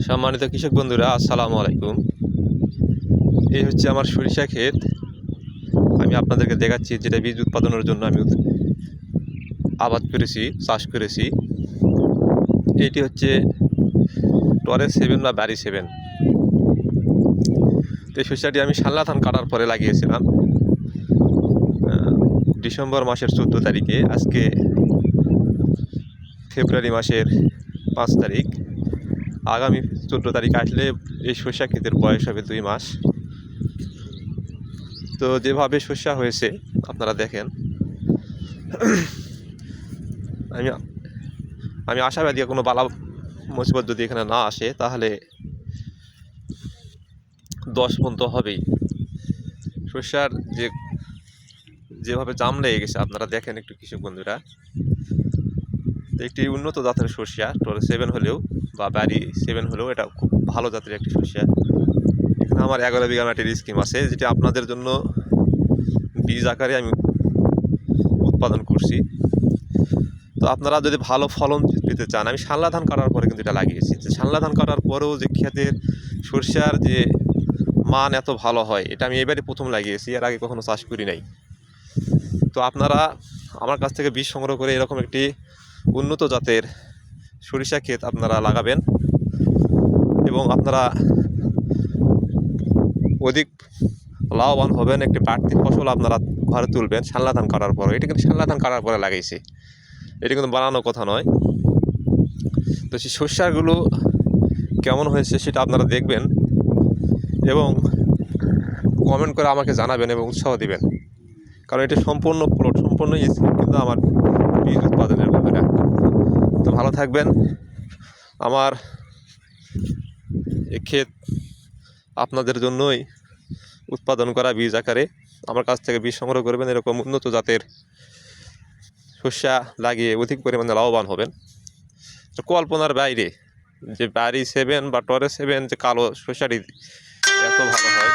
সম্মানিত কৃষক বন্ধুরা, আসসালামু আলাইকুম। এই হচ্ছে আমার সরিষা ক্ষেত। আমি আপনাদেরকে দেখাচ্ছি যেটা বীজ উৎপাদনের জন্য আমি আবাদ করেছি, চাষ করেছি। এইটি হচ্ছে টরেস 7 বা ব্যারি 7। তো এই সরিষাটি আমি শাল্লা ধান কাটার পরে লাগিয়েছিলাম ডিসেম্বর মাসের 14 তারিখে। আজকে ফেব্রুয়ারি মাসের 5 তারিখ। আগামী 14 তারিখ আসলে এই সরিষা ক্ষেতের বয়স হবে 2 মাস। তো যেভাবে সরিষা হয়েছে আপনারা দেখেন, আমি আমি আশাবাদী কোনো বালা মুসিবত যদি এখানে না আসে তাহলে 10 পর্যন্ত হবেই। সরিষার যেভাবে জাম লেগে গেছে আপনারা দেখেন একটু কৃষক বন্ধুরা। তো একটি উন্নত জাতের সরিষা, টরে 7 হলেও বা ব্যারি 7 হলেও এটা খুব ভালো জাতের একটি সরিষা। এখানে আমার 11 বিঘা মাটির স্কিম আছে, যেটা আপনাদের জন্য বীজ আকারে আমি উৎপাদন করছি। তো আপনারা যদি ভালো ফলন পেতে চান, আমি শাল্লা ধান কাটার পরে কিন্তু এটা লাগিয়েছি। যে শাল্লা ধান কাটার পরেও যে ক্ষেতের সরিষার যে মান এত ভালো হয়, এটা আমি এবারে প্রথম লাগিয়েছি, এর আগে কখনো চাষ করি নাই। তো আপনারা আমার কাছ থেকে বীজ সংগ্রহ করে এরকম একটি উন্নত জাতের সরিষা ক্ষেত আপনারা লাগাবেন এবং আপনারা অধিক লাভবান হবেন। একটি বাড়তি ফসল আপনারা ঘরে তুলবেন শাল্লা ধান কাটার পরে। এটা কিন্তু শাল্লা ধান কাটার পরে লাগাইছি, এটা কিন্তু বানানোর কথা নয়। তো সেই সরিষাগুলো কেমন হয়েছে সেটা আপনারা দেখবেন এবং কমেন্ট করে আমাকে জানাবেন এবং উৎসাহ দিবেন, কারণ এটি সম্পূর্ণ প্লট, সম্পূর্ণ স্কিম কিন্তু আমার বীজ উৎপাদনের বন্ধুরা। তো ভালো থাকবেন। আমার এই ক্ষেত আপনাদের জন্যই উৎপাদন করা বীজ আকারে। আমার কাছ থেকে বীজ সংগ্রহ করবেন, এরকম উন্নত জাতের সরিষা লাগিয়ে অধিক পরিমাণে লাভবান হবেন। তো কল্পনার বাইরে যে ব্যারি 7 বা টরে 7 যে কালো সরিষাটি এত ভালো হয়।